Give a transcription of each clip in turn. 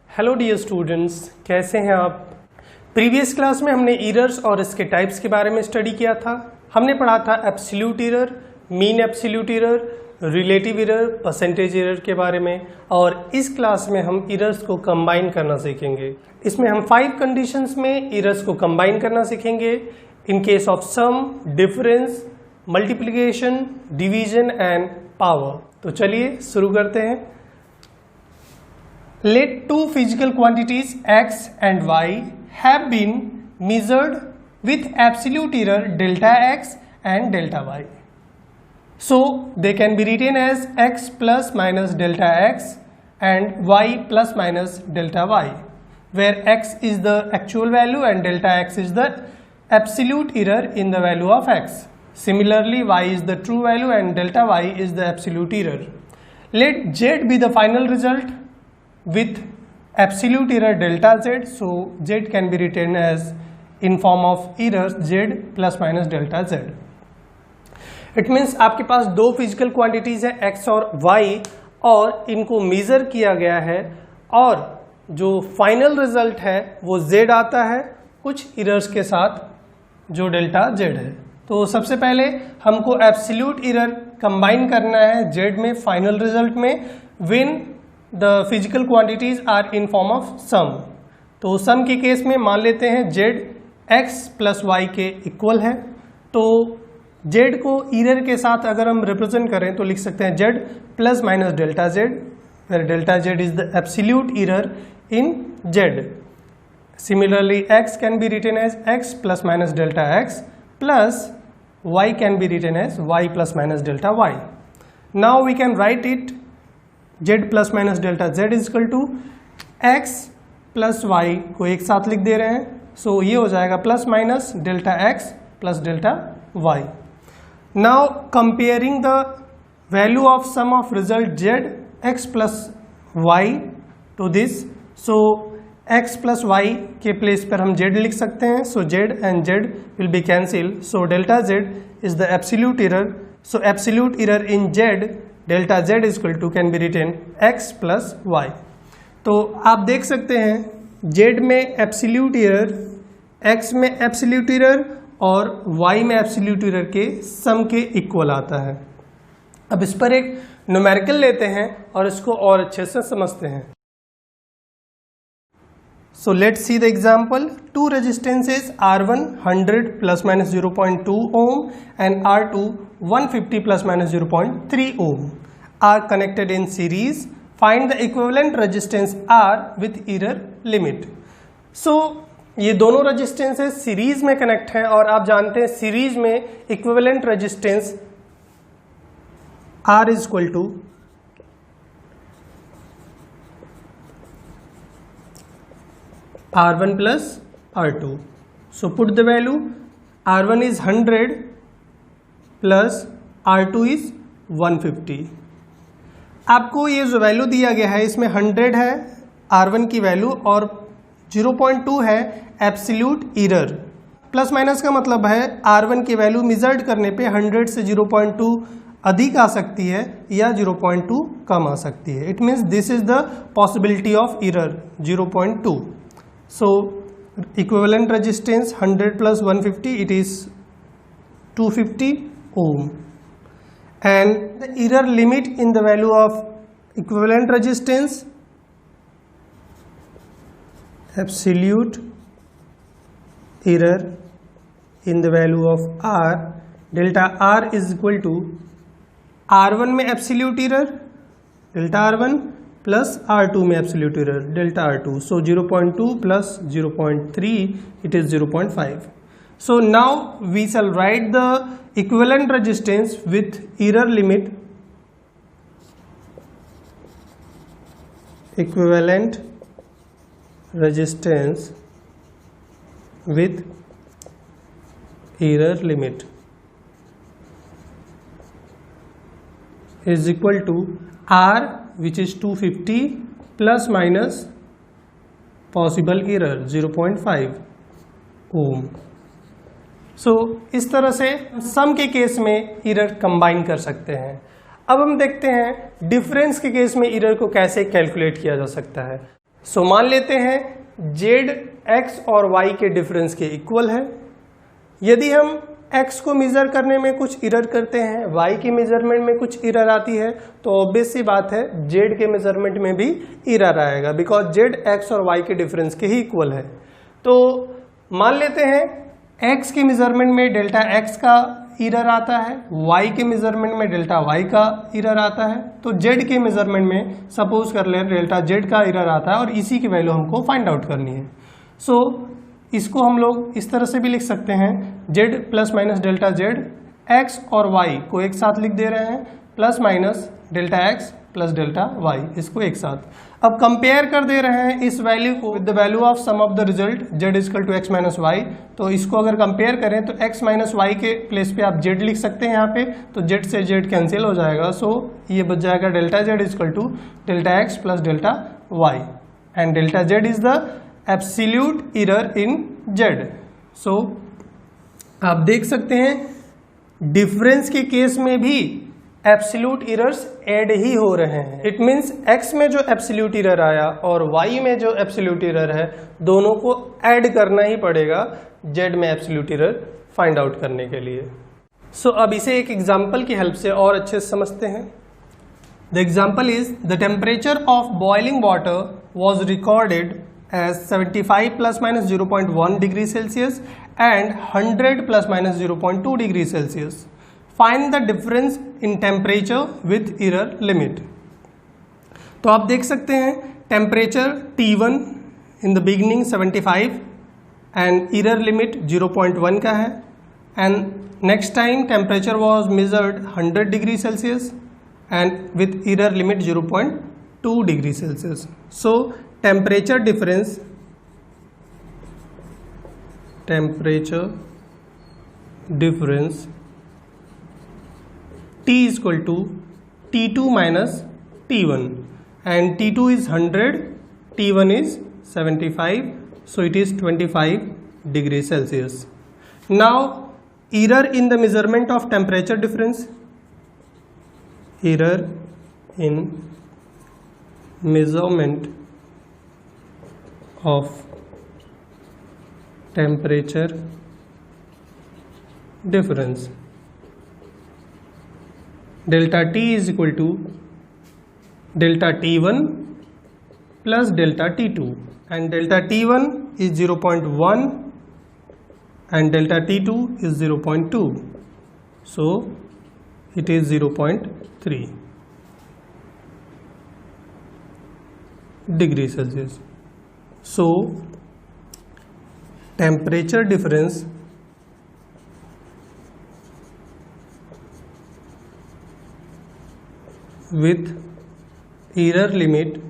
Hello dear students, कैसे हैं आप। प्रीवियस क्लास में हमने एरर्स और इसके टाइप्स के बारे में स्टडी किया था। हमने पढ़ा था absolute error, mean absolute error, relative error, percentage error के बारे में। और इस क्लास में हम एरर्स को कंबाइन करना सीखेंगे। इसमें हम 5 कंडीशंस में एरर्स को कंबाइन करना सीखेंगे। In case of sum, difference, multiplication, division and power. तो चलिए शुरू करते हैं। Let two physical quantities x and y have been measured with absolute error delta x and delta y. So they can be written as x plus minus delta x and y plus minus delta y, where x is the actual value and delta x is the absolute error in the value of x. Similarly, y is the true value and delta y is the absolute error. Let z be the final result with absolute error delta z, so z can be written as in form of errors z plus minus delta z. It means आपके पास दो physical quantities है x और y, और इनको major किया गया है और जो फाइनल रिजल्ट है वो z आता है कुछ एरर्स के साथ जो डेल्टा z है। तो सबसे पहले हमको एब्सोल्यूट एरर कंबाइन करना है z में फाइनल रिजल्ट में when the physical quantities are in form of sum. तो सम के केस में मान लेते हैं z x प्लस y के इक्वल है। तो z को एरर के साथ अगर हम रिप्रेजेंट करें तो लिख सकते हैं z plus minus delta z, where delta z is the absolute error in z। Similarly x can be written as x plus minus delta x plus y can be written as y plus minus delta y। Now we can write it z plus minus delta z is equal to x plus y को एक साथ लिख दे रहे हैं। सो ये हो जाएगा plus minus delta x plus delta y। Now comparing the value of sum of result z x plus y to this, so x plus y के प्लेस पर हम z लिख सकते हैं। So z and z will be cancel, so delta z is the absolute error. So absolute error in z delta z is equal to can be written x plus y। तो आप देख सकते हैं z में absolute error, x में absolute error और y में absolute error के सम के इक्वल आता है। अब इस पर एक न्यूमेरिकल लेते हैं और इसको और अच्छे से समझते हैं। So let's see the example. Two resistances R1 100 plus minus 0.2 ohm and R2 150 plus minus 0.3 ohm are connected in series. Find the equivalent resistance R with error limit. So ये दोनों रेजिस्टेंसेस सीरीज में connect हैं और आप जानते हैं series में equivalent resistance R is equal to R1 plus R2. So put the value, R1 is 100 plus R2 is 150. आपको ये जो वैल्यू दिया गया है इसमें 100 है R1 की वैल्यू और 0.2 है एब्सोल्यूट एरर। प्लस माइनस का मतलब है R1 की वैल्यू मेजर्ड करने पे 100 से 0.2 अधिक आ सकती है या 0.2 कम आ सकती है। It means this is the possibility of error 0.2। So equivalent resistance 100 plus 150, it is 250 ohm, and the error limit in the value of equivalent resistance, absolute error in the value of R, delta R is equal to R1 में absolute error delta R1 plus R2 में absolute error delta R2। So 0.2 plus 0.3 it is 0.5। So now we shall write the equivalent resistance with error limit, equivalent resistance with error limit is equal to R which is 250 plus minus possible error 0.5 ohm. So इस तरह से सम के case में error combine कर सकते हैं। अब हम देखते हैं डिफरेंस के केस में एरर को कैसे कैलकुलेट किया जा सकता है। सो मान लेते हैं जेड एक्स और वाई के डिफरेंस के इक्वल है। यदि हम x को मेजर करने में कुछ एरर करते हैं, y की मेजरमेंट में कुछ एरर आती है, तो ऑब्वियस सी बात है z के मेजरमेंट में भी एरर आएगा, बिकॉज z x और y के डिफरेंस के ही इक्वल है। तो मान लेते हैं x के मेजरमेंट में डेल्टा x का एरर आता है, y के मेजरमेंट में डेल्टा y का एरर आता है, तो z के मेजरमेंट में सपोज कर लें डेल्टा z का एरर आता है और इसी की वैल्यू हमको फाइंड आउट करनी है। सो इसको हम लोग इस तरह से भी लिख सकते हैं, z plus minus delta z, x और y को एक साथ लिख दे रहे हैं, plus minus delta x plus delta y, इसको एक साथ। अब कंपेयर कर दे रहे हैं इस वैल्यू को with the value of sum of the result z equal to x minus y. तो इसको अगर कंपेयर करें तो x माइनस वाई के प्लेस पे आप z लिख सकते हैं यहाँ पे, तो z से z कैंसिल हो जाएगा। सो ये बच जाएगा delta z equal to delta x plus delta y, and delta z is the absolute error in z। So आप देख सकते हैं डिफरेंस के केस में भी एब्सोल्यूट एरर्स ऐड ही हो रहे हैं। इट मींस x में जो एब्सोल्यूट एरर आया और y में जो एब्सोल्यूट एरर है, दोनों को ऐड करना ही पड़ेगा z में एब्सोल्यूट एरर फाइंड आउट करने के लिए। सो अब इसे एक एग्जांपल की हेल्प से और अच्छे से समझते हैं। The example is the temperature of boiling water was recorded as 75 plus minus 0.1 degree Celsius and 100 plus minus 0.2 degree Celsius. Find the difference in temperature with error limit. तो आप देख सकते हैं temperature T1 in the beginning 75 and error limit 0.1 का है, and next time temperature was measured 100 degree Celsius and with error limit 0.2 degree Celsius. So temperature difference T is equal to T2 minus T1, and T2 is 100, T1 is 75, so it is 25 degrees Celsius. Now error in the measurement of temperature difference, error in measurement of temperature difference, delta T is equal to delta T1 plus delta T2, and delta T1 is 0.1 and delta T2 is 0.2, so it is 0.3 degrees Celsius. So temperature difference with error limit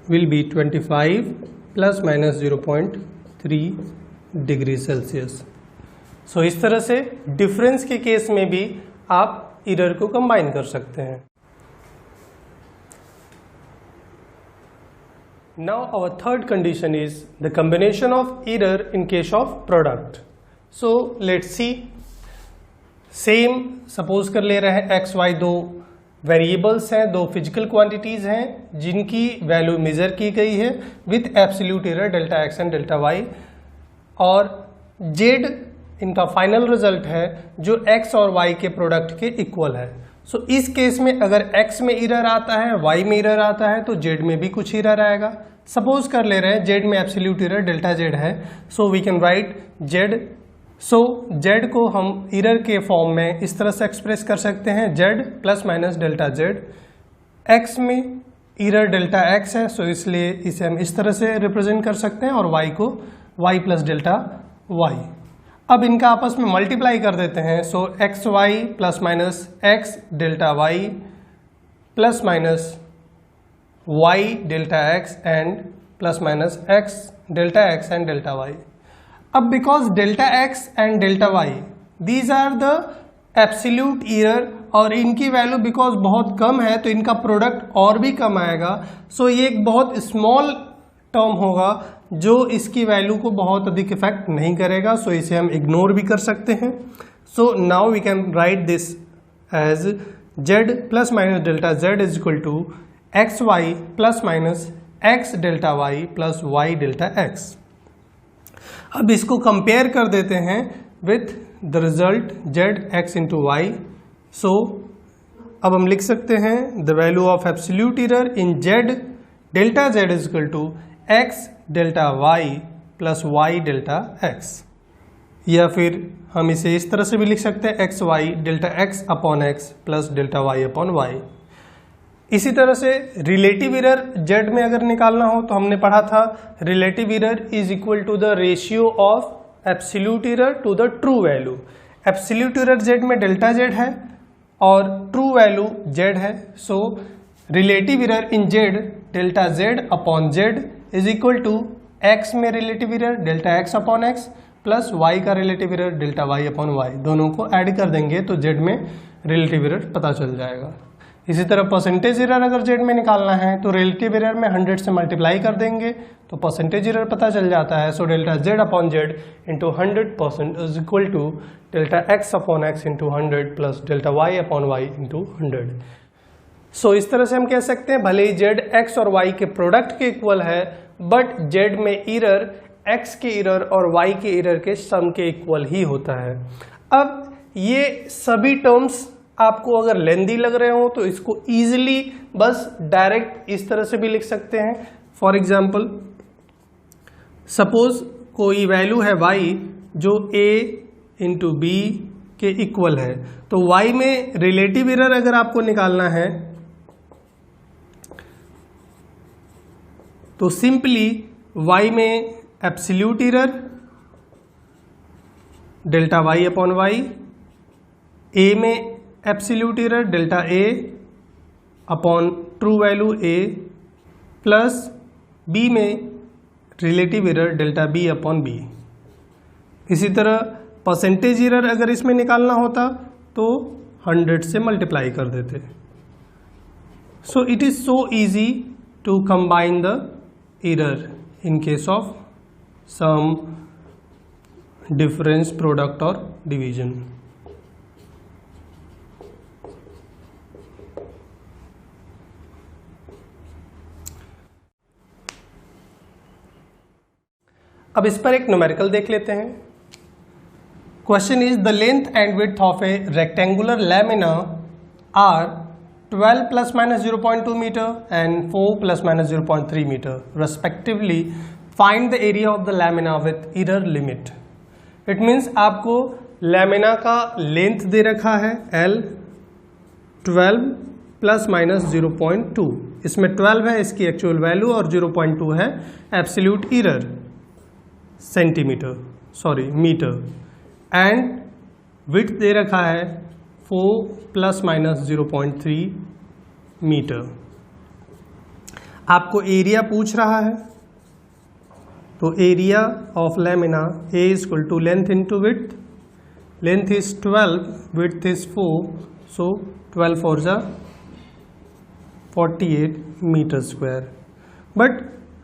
will be 25 plus minus 0.3 degree Celsius. सो इस तरह से difference के case में भी आप error को combine कर सकते हैं। Now our third condition is the combination of error in case of product. So let's see. Same suppose कर ले रहे हैं x y दो वेरिएबल्स हैं, दो फिजिकल क्वांटिटीज हैं जिनकी वैल्यू मेजर की गई है with absolute error delta x and delta y, और z इनका फाइनल रिजल्ट है जो x और y के प्रोडक्ट के इक्वल है। सो इस केस में अगर x में एरर आता है, y में एरर आता है, तो z में भी कुछ एरर आएगा। सपोज कर ले रहे हैं z में एब्सोल्यूट एरर डेल्टा z है, so we can write z। So z को हम एरर के फॉर्म में इस तरह से एक्सप्रेस कर सकते हैं, z plus minus delta z। x में एरर डेल्टा x है, सो इसलिए इसे हम इस तरह से रिप्रेजेंट कर सकते हैं, और y को y प्लस डेल्टा y। अब इनका आपस में मल्टीप्लाई कर देते हैं, so x y plus minus x delta y plus minus y delta x and plus minus x delta x and delta y. अब because delta x and delta y these are the absolute error, और इनकी value because बहुत कम है तो इनका product और भी कम आएगा। सो ये एक बहुत स्मॉल टर्म होगा जो इसकी वैल्यू को बहुत अधिक इफेक्ट नहीं करेगा, सो इसे हम इग्नोर भी कर सकते हैं। So now we can write this as z plus minus delta z is equal to xy plus minus x delta y plus y delta x. अब इसको कंपेयर कर देते हैं with the result z x into y. So अब हम लिख सकते हैं the value of absolute error in z delta z is equal to x delta y plus y delta x. या फिर हम इसे इस तरह से भी लिख सकते हैं x y delta x upon x plus delta y upon y. इसी तरह से रिलेटिव एरर z में अगर निकालना हो तो हमने पढ़ा था relative error is equal to the ratio of absolute error to the true value. Absolute error z में डेल्टा z है और ट्रू वैल्यू z है. So relative error in z delta z upon z is equal to x में relative error delta x upon x plus y का relative error delta y upon y. दोनों को add कर देंगे तो z में relative error पता चल जाएगा. इसी तरह परसेंटेज एरर अगर z में निकालना है तो रिलेटिव एरर में 100 से मल्टीप्लाई कर देंगे तो परसेंटेज एरर पता चल जाता है. So delta z upon z into 100% is equal to delta x upon x into 100 plus delta y upon y into 100. सो इस तरह से हम कह सकते हैं भले ही z x और y के प्रोडक्ट के इक्वल है बट z में एरर x के एरर और y के एरर के सम के इक्वल ही होता है. अब ये सभी टर्म्स आपको अगर लेंदी लग रहे हो तो इसको इजीली बस डायरेक्ट इस तरह से भी लिख सकते हैं. फॉर एग्जांपल सपोज कोई वैल्यू है y जो a इंटू बी के इक्वल है तो y में रिलेटिव एरर अगर आपको निकालना है तो सिंपली y में absolute error delta y upon y, a में absolute error delta a upon true value a plus b में relative error delta b upon b. इसी तरह परसेंटेज एरर अगर इसमें निकालना होता तो 100 से मल्टीप्लाई कर देते. So it is so easy to combine the error in case of sum difference product और डिवीजन. अब इस पर एक न्यूमेरिकल देख लेते हैं. Question is the length and width of a rectangular lamina are 12 plus minus 0.2 metre and 4 plus minus 0.3 metre respectively. Find the area of the lamina with error limit. It means आपको lamina का length दे रखा है L 12 plus minus 0.2. इसमें 12 है इसकी actual value और 0.2 है absolute error metre. And width दे रखा है 4 प्लस माइनस 0.3 मीटर. आपको एरिया पूछ रहा है तो area of lamina A is equal to length into width. Length is 12, width is 4, so 12 4 जा 48 मीटर स्क्वायर. बट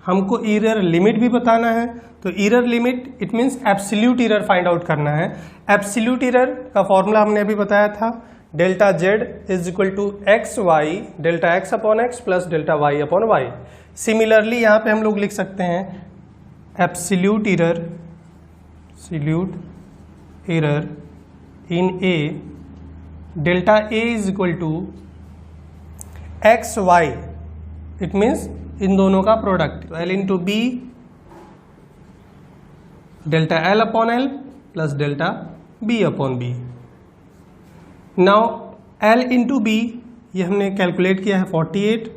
हमको एरर लिमिट भी बताना है तो error limit it means absolute error find out करना है. एब्सोल्यूट एरर का फॉर्मूला हमने अभी बताया था delta z is equal to x y delta x upon x plus delta y upon y. Similarly यहाँ पे हम लोग लिख सकते हैं absolute error in A delta A is equal to x y. It means इन दोनों का product L into B delta L upon L plus delta B upon B. Now L into B ये हमने कैलकुलेट किया है 48.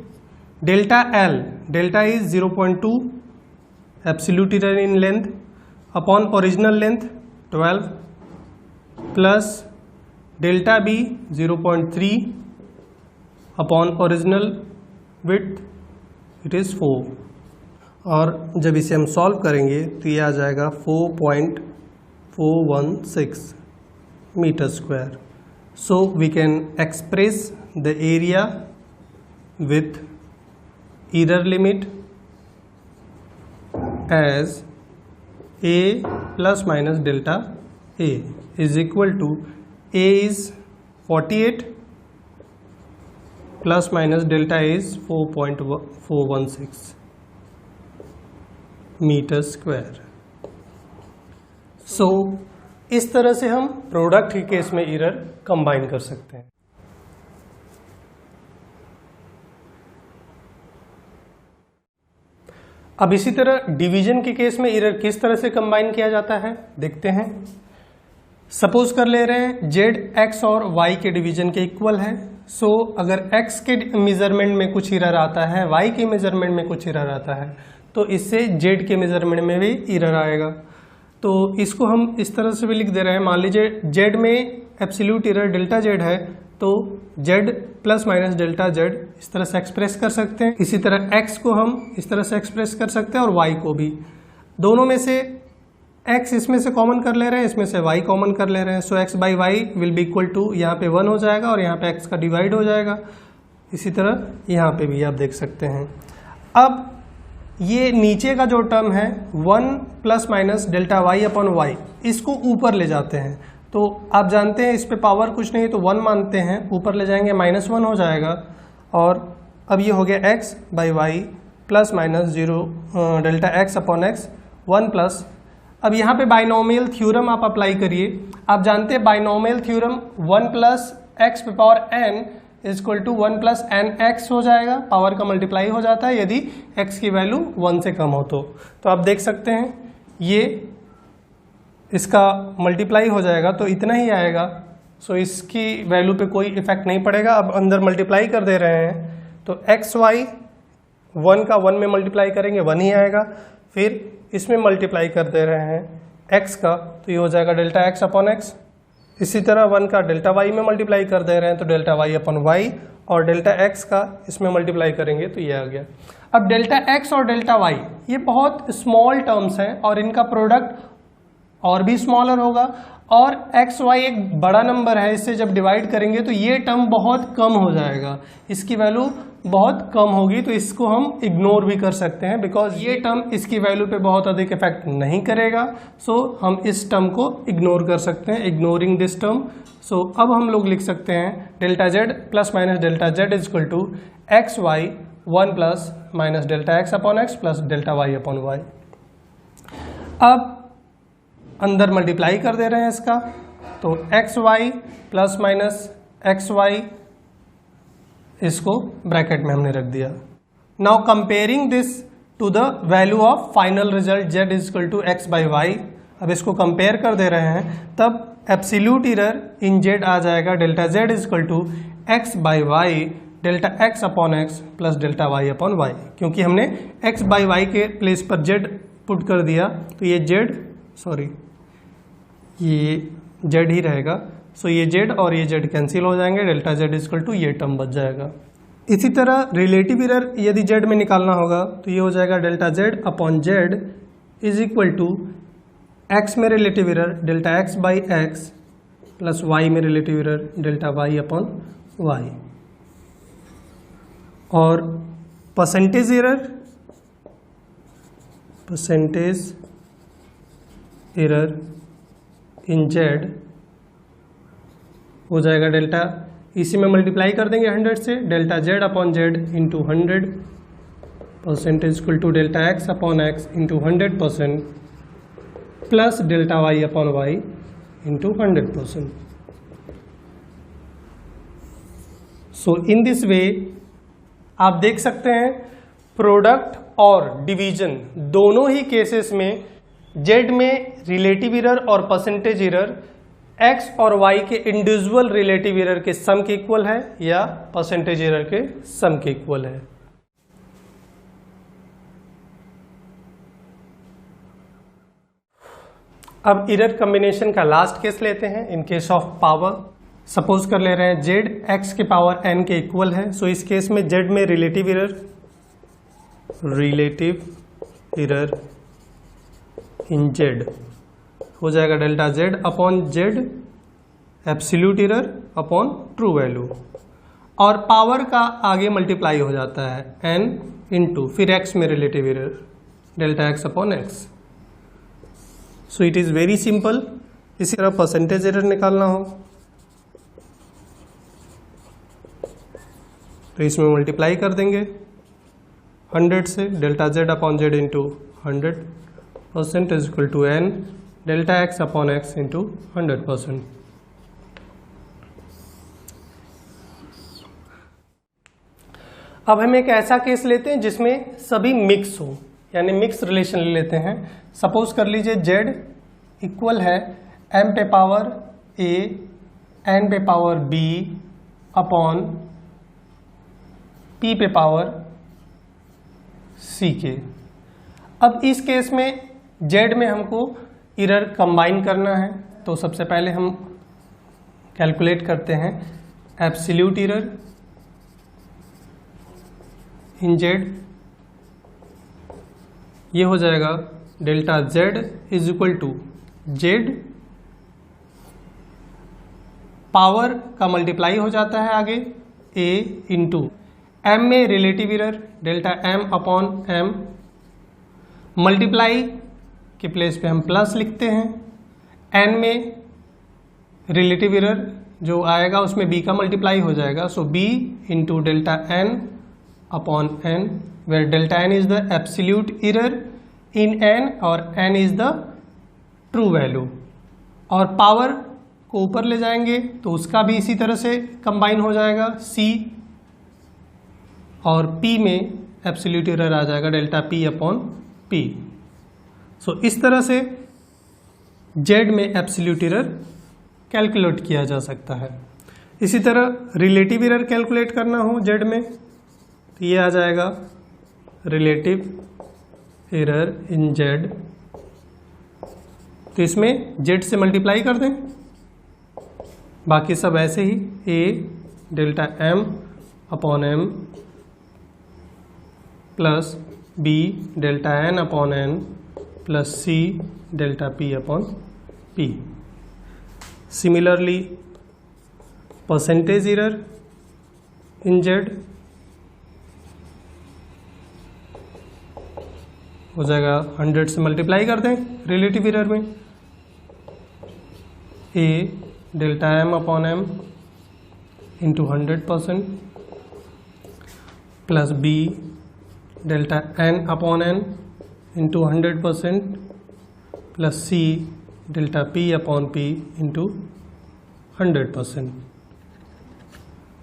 Delta L delta is 0.2 absolute error in length upon original length 12 plus delta B 0.3 upon original width it is 4. और जब इसे हम solve करेंगे तो ये आ जाएगा 4.416 metre square. So we can express the area with error limit as A plus minus delta A is equal to A is 48 plus minus delta A is 4.416 metre square. So इस तरह से हम product के case में error combine कर सकते हैं। अब इसी तरह डिवीजन के केस में एरर किस तरह से कंबाइन किया जाता है देखते हैं। सपोज कर ले रहे हैं जेड एक्स और वाई के डिवीजन के इक्वल है। सो अगर एक्स के मेजरमेंट में कुछ एरर आता है, वाई के मेजरमेंट में कुछ एरर आता है, तो इससे जेड के मेजरमेंट में भी एरर आएगा। तो इसको हम इस तरह से भी लिख दे रहे हैं। मान लीजिए जेड में एब्सोल्यूट एरर डेल्टा जेड है, तो Z plus minus delta Z इस तरह से एक्सप्रेस कर सकते हैं। इसी तरह एक्स को हम इस तरह से एक्सप्रेस कर सकते हैं और वाई को भी। दोनों में से एक्स इसमें से कॉमन कर ले रहे हैं, इसमें से वाई कॉमन कर ले रहे हैं। So x by y will be equal to, यहाँ पे 1 हो जाएगा और यहाँ पे एक्स का डिवाइड हो जाएगा। इसी तरह यहाँ पे भी आप देख सकते हैं। अब ये नीचे का जो टर्म है 1 plus minus delta y upon y, इसको ऊपर ले जाते हैं। तो आप जानते हैं इस पे पावर कुछ नहीं है तो 1 मानते हैं, ऊपर ले जाएंगे -1 हो जाएगा। और अब ये हो गया x by y plus minus 0 delta x upon x 1 plus. अब यहाँ पे बाइनोमियल थ्योरम आप अप्लाई करिए। आप जानते हैं बाइनोमियल थ्योरम 1 प्लस एक्स पे power n is equal to 1 plus n x हो जाएगा। पावर का मल्टीप्लाई हो जाता है यदि x की वैल्यू 1 से कम हो तो आप देख सकते हैं ये इसका मल्टीप्लाई हो जाएगा तो इतना ही आएगा। सो इसकी वैल्यू पे कोई इफेक्ट नहीं पड़ेगा। अब अंदर मल्टीप्लाई कर दे रहे हैं तो एक्स वाई 1 का 1 में मल्टीप्लाई करेंगे 1 ही आएगा। फिर इसमें मल्टीप्लाई कर दे रहे हैं x का, तो ये हो जाएगा डेल्टा एक्स अपॉन एक्स। इसी तरह 1 का डेल्टा वाई में मल्टीप्लाई कर दे रहे हैं तो डेल्टा वाई अपॉन वाई, और डेल्टा एक्स का इसमें मल्टीप्लाई करेंगे तो ये आ गया। अब डेल्टा एक्स और डेल्टा वाई ये बहुत स्मॉल टर्म्स हैं और इनका प्रोडक्ट और भी स्मॉलर होगा, और एक्स वाई एक बड़ा नंबर है, इससे जब डिवाइड करेंगे तो ये टर्म बहुत कम हो जाएगा, इसकी वैल्यू बहुत कम होगी। तो इसको हम इग्नोर भी कर सकते हैं बिकॉज ये टर्म इसकी वैल्यू पे बहुत अधिक इफेक्ट नहीं करेगा। सो हम इस टर्म को इग्नोर कर सकते हैं, इग्नोरिंग दिस टर्म। सो अब हम लोग लिख सकते हैं delta z plus minus delta z is equal to x y 1 plus minus delta x upon x plus delta y upon y. अब अंदर मल्टीप्लाई कर दे रहे हैं इसका, तो x y plus minus x y इसको ब्रैकेट में हमने रख दिया। Now comparing this to the value of final result z is equal to x by y. अब इसको कंपेयर कर दे रहे हैं तब एब्सोल्यूट एरर इन जेड आ जाएगा delta z is equal to x by y delta x upon x plus delta y upon y. क्योंकि हमने एक्स बाई वाई के प्लेस पर जेड पुट कर दिया तो ये जेड ये जेड ही रहेगा। सो ये जेड और ये जेड कैंसिल हो जाएंगे, डेल्टा जेड इक्वल टू ये टर्म बच जाएगा। इसी तरह रिलेटिव एरर यदि जेड में निकालना होगा तो ये हो जाएगा delta z upon z is equal to x में relative error delta x by x plus y में relative error delta y upon y. और परसेंटेज एरर इन जेड हो जाएगा डेल्टा, इसी में मल्टीप्लाई कर देंगे 100 से, delta z upon z into 100 percentage equal to delta x upon x into 100% plus delta y upon y into 100%। So in this way आप देख सकते हैं प्रोडक्ट और डिवीजन दोनों ही केसेस में जेड में रिलेटिव एरर और परसेंटेज एरर एक्स और वाई के इंडिविजुअल रिलेटिव एरर के सम के इक्वल है या परसेंटेज एरर के सम के इक्वल है। अब एरर कॉम्बिनेशन का लास्ट केस लेते हैं। इन केस ऑफ पावर सपोज कर ले रहे हैं जेड एक्स के पावर एन के इक्वल है। सो इस केस में जेड में रिलेटिव एरर इन जेड हो जाएगा delta z upon Z absolute error upon true value, और पावर का आगे मल्टीप्लाई हो जाता है एन इंटू फिर एक्स में relative error delta x upon x. So it is very simple. इसी तरह परसेंटेज एरर निकालना हो तो इसमें मल्टीप्लाई कर देंगे 100 से, delta z upon z into 100% is equal to n delta x upon x into 100%। अब हम एक ऐसा केस लेते हैं जिसमें सभी मिक्स हो, यानी मिक्स रिलेशन ले लेते हैं। सपोज कर लीजिए z इक्वल है m पे पावर a n पे पावर b अपॉन p पे पावर c के। अब इस केस में z में हमको इरर कंबाइन करना है, तो सबसे पहले हम कैलकुलेट करते हैं एब्सोल्यूट इरर इन z। ये हो जाएगा delta z is equal to z power का मल्टीप्लाई हो जाता है आगे a इंटू m में relative error delta m upon m, multiply के प्लेस पे हम प्लस लिखते हैं। n में रिलेटिव इरर जो आएगा उसमें b का मल्टीप्लाई हो जाएगा, so b into delta n upon n, where delta n is the absolute error in n और n is the true value. और पावर को ऊपर ले जाएंगे तो उसका भी इसी तरह से कंबाइन हो जाएगा c, और p में एब्सोल्यूट इरर आ जाएगा डेल्टा p अपॉन p। सो इस तरह से z में एब्सोल्यूट इरर कैलकुलेट किया जा सकता है। इसी तरह रिलेटिव इरर कैलकुलेट करना हो z में तो ये आ जाएगा रिलेटिव इरर इन z, तो इसमें z से मल्टीप्लाई कर दें, बाकी सब ऐसे ही a delta m upon m plus b delta n upon n plus c delta p upon p। Similarly percentage error in z हो जाएगा 100 से मल्टीप्लाई कर दें रिलेटिव इरर में a delta m upon m into 100% plus b delta n upon n into 100% plus c delta p upon p into 100%।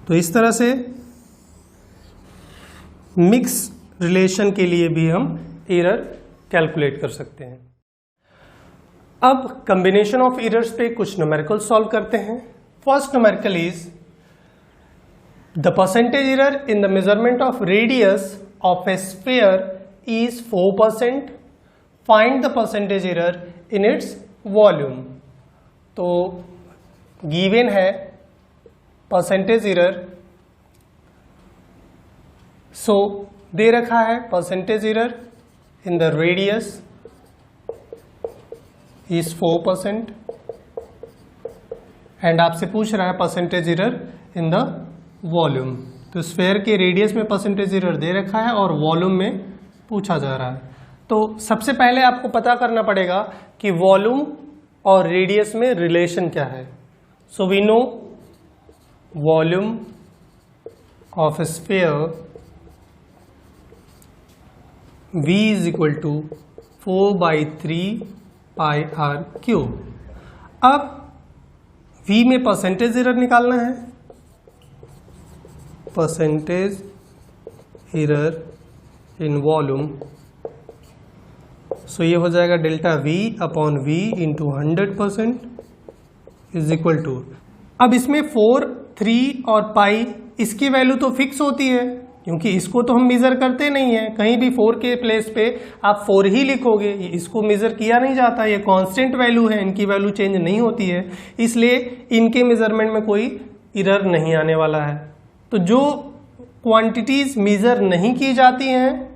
तो इस तरह से मिक्स रिलेशन के लिए भी हम एरर कैलकुलेट कर सकते हैं। अब कॉम्बिनेशन ऑफ एरर्स पे कुछ न्यूमेरिकल सॉल्व करते हैं। First numerical is the percentage error in the measurement of radius of A sphere is 4%, find the percentage error in its volume. तो गिवन है परसेंटेज एरर, सो दे रखा है percentage error in the radius is 4% and आपसे पूछ रहा है percentage error in the volume. तो sphere के रेडियस में परसेंटेज एरर दे रखा है और वॉल्यूम में पूछा जा रहा है। तो सबसे पहले आपको पता करना पड़ेगा कि वॉल्यूम और रेडियस में रिलेशन क्या है। So we know volume of sphere V is equal to 4/3 pi r cube. अब V में परसेंटेज एरर निकालना है, percentage error in volume, so ये हो जाएगा delta V upon V into 100% is equal to. अब इसमें 4, 3 और पाई इसकी वैल्यू तो फिक्स होती है क्योंकि इसको तो हम मेजर करते नहीं है, कहीं भी 4 के प्लेस पे आप 4 ही लिखोगे, इसको मेजर किया नहीं जाता, ये कांस्टेंट वैल्यू है, इनकी वैल्यू चेंज नहीं होती है, इसलिए इनके मेजरमेंट में कोई एरर नहीं आने वाला है। तो जो क्वांटिटीज मेजर नहीं की जाती हैं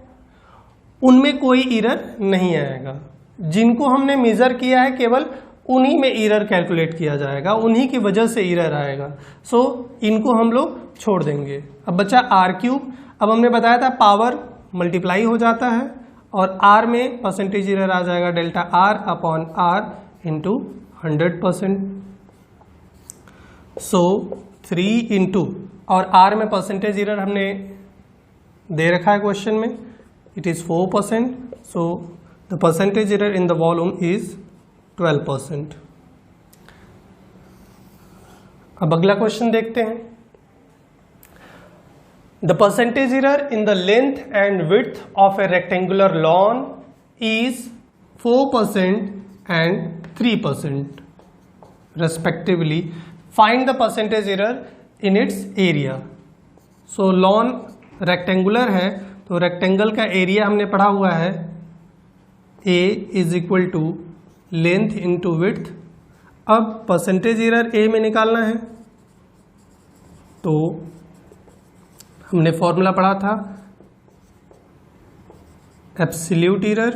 उनमें कोई एरर नहीं आएगा, जिनको हमने मेजर किया है केवल उन्हीं में एरर कैलकुलेट किया जाएगा, उन्हीं की वजह से एरर आएगा। सो इनको हम लोग छोड़ देंगे। अब बचा आर क्यूब। अब हमने बताया था पावर मल्टीप्लाई हो जाता है और आर में परसेंटेज एरर आ जाएगा delta R upon R into 100%। So 3 into और R में परसेंटेज एरर हमने दे रखा है क्वेश्चन में, it is 4%, so the percentage error in the volume is 12%। अब अगला क्वेश्चन देखते हैं। The percentage error in the length and width of a rectangular lawn is 4% and 3% respectively. Find the percentage error in its area. So lawn rectangular है तो rectangle का area हमने पढ़ा हुआ है A is equal to length into width. अब percentage error A में निकालना है तो हमने फॉर्मूला पढ़ा था absolute error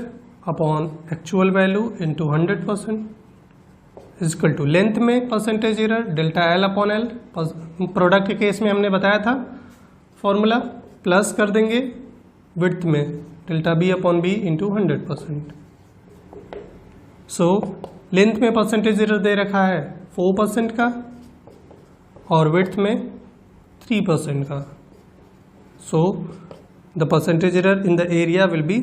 upon actual value into 100% is equal to length में percentage error delta l upon l, product के केस में हमने बताया था फॉर्मूला, प्लस कर देंगे विड्थ में delta b upon b into 100%। So length में परसेंटेज एरर दे रखा है 4% का और विड्थ में 3% का, so the percentage error in the area will be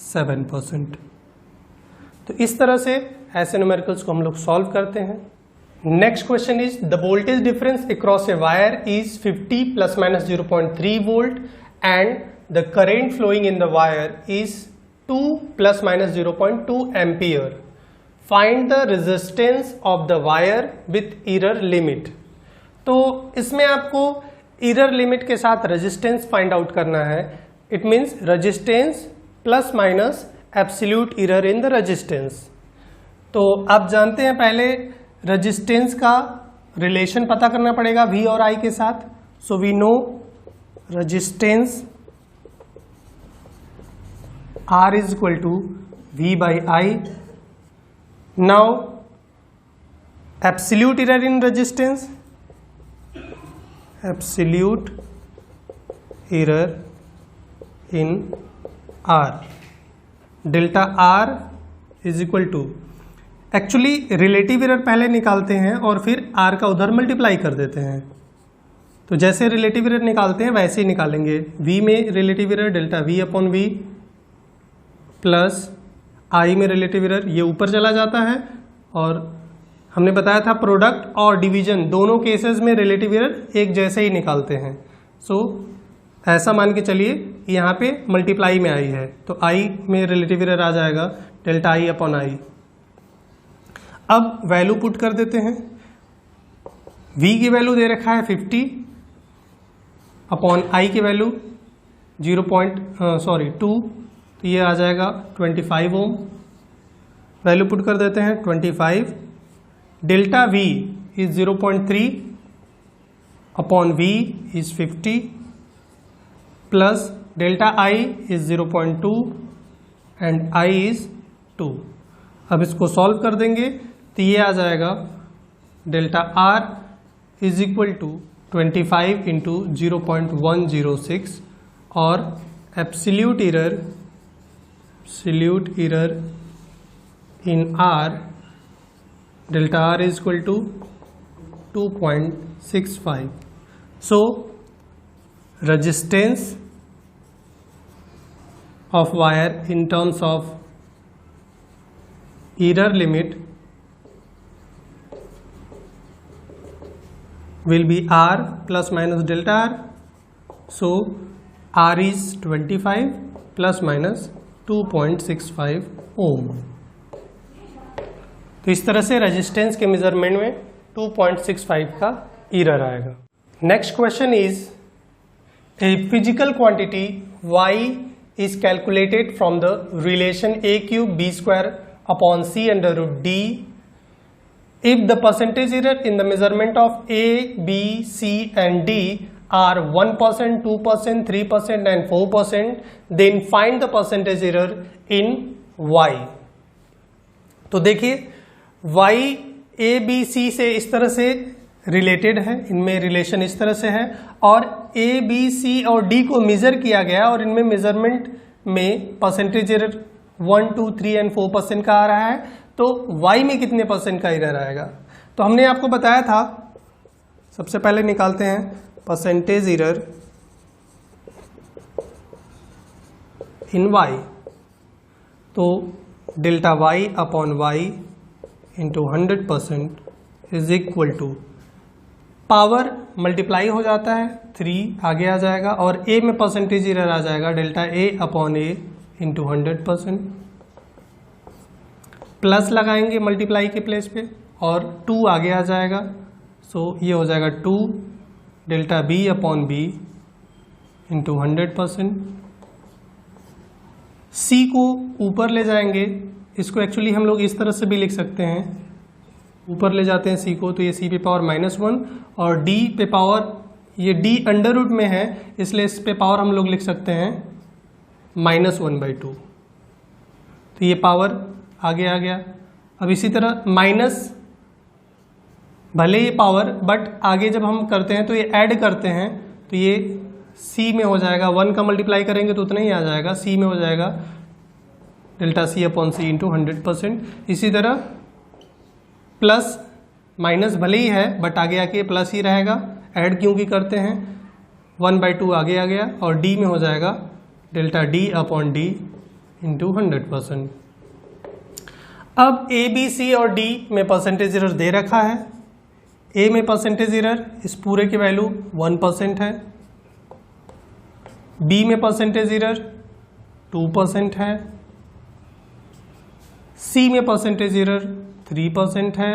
7%। तो इस तरह से ऐसे न्यूमेरिकल्स को हम लोग सॉल्व करते हैं। Next question is the voltage difference across a wire is 50 plus minus 0.3 volt and the current flowing in the wire is 2 plus minus 0.2 ampere. Find the resistance of the wire with error limit. तो इसमें आपको error limit के साथ resistance find out करना है। It means resistance plus minus absolute error in the resistance. तो आप जानते हैं पहले रेजिस्टेंस का रिलेशन पता करना पड़ेगा V और I के साथ। So we know resistance R is equal to V by I। Now absolute error in resistance, absolute error in R, delta R is equal to, actually relative error पहले निकालते हैं और फिर R का उधर मल्टीप्लाई कर देते हैं। तो जैसे रिलेटिव एरर निकालते हैं वैसे ही निकालेंगे। V में relative error delta V upon V plus I में रिलेटिव एरर ये ऊपर चला जाता है, और हमने बताया था प्रोडक्ट और डिवीजन दोनों केसेस में रिलेटिव एरर एक जैसे ही निकालते हैं। सो ऐसा मान के चलिए यहाँ पे मल्टीप्लाई में आई है तो I में रिलेटिव एरर आ जाएगा डेल्टा I अपॉन I। अब वैल्यू पुट कर देते हैं। V की वैल्यू दे रखा है 50 अपॉन I की वैल्यू 2, तो ये आ जाएगा 25 ओम। वैल्यू पुट कर देते हैं 25। Delta V is 0.3 upon V is 50 plus delta I is 0.2 and I is 2। अब इसको सॉल्व कर देंगे तो ये आ जाएगा delta R is equal to 25 into 0.106 और absolute error in R delta R is equal to 2.65। So resistance of wire in terms of error limit will be R plus minus delta R. So R is 25 plus minus 2.65 ohm। तो इस तरह से resistance के measurement में 2.65 का error आएगा। Next question is a physical quantity y is calculated from the relation a cube b square upon c under root d if the percentage error in the measurement of a, b, c and d are 1%, 2%, 3% and 4%, then find the percentage error in y। तो देखिए y a, b, c से इस तरह से related है, इनमें relation इस तरह से है, और ए बी सी और डी को मेजर किया गया और इनमें मेजरमेंट में परसेंटेज एरर 1, 2, 3 एंड 4% का आ रहा है। तो y में कितने परसेंट का एरर आएगा? तो हमने आपको बताया था, सबसे पहले निकालते हैं परसेंटेज एरर इन y, तो delta y upon y into 100% is equal to, power multiply हो जाता है 3 आगे आ जाएगा और a में परसेंटेज एरर आ जाएगा delta a upon a into 100%, plus लगाएंगे मल्टीप्लाई के प्लेस पे और 2 आगे आ जाएगा, सो ये हो जाएगा 2 delta b upon b into 100%। c को ऊपर ले जाएंगे, इसको एक्चुअली हम लोग इस तरह से भी लिख सकते हैं, ऊपर ले जाते हैं c को तो ये c पे पावर -1 और d पे पावर, ये d अंडर रूट में है इसलिए इस पे पावर हम लोग लिख सकते हैं -1/2, तो ये पावर आगे आ गया। अब इसी तरह माइनस, भले ये पावर बट आगे जब हम करते हैं तो ये ऐड करते हैं तो ये c में हो जाएगा, 1 का मल्टीप्लाई करेंगे तो उतना ही आ जाएगा, c में हो जाएगा delta c upon c into 100%। इसी तरह प्लस माइनस भले ही है बट आगे आके प्लस ही रहेगा, ऐड क्योंकि करते हैं, 1/2 आगे आ गया और d में हो जाएगा delta d upon d into 100%। अब a, b, c और d में परसेंटेज एरर दे रखा है। a में परसेंटेज एरर इस पूरे की वैल्यू 1% है, b में परसेंटेज एरर 2% है, c में परसेंटेज एरर 3% है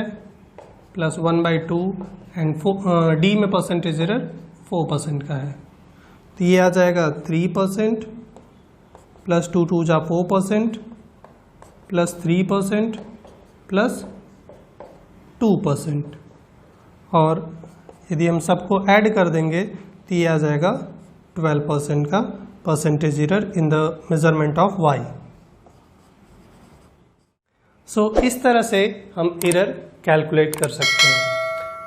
प्लस 1/2 एंड d में परसेंटेज एरर 4% का है, तो ये आ जाएगा 3% प्लस 2 2 जा 4% प्लस 3% प्लस 2%, और यदि हम सबको ऐड कर देंगे तो ये आ जाएगा 12% का percentage error in the measurement of y। सो इस तरह से हम एरर कैलकुलेट कर सकते हैं।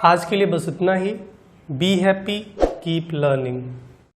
आज के लिए बस इतना ही। Be happy, keep learning.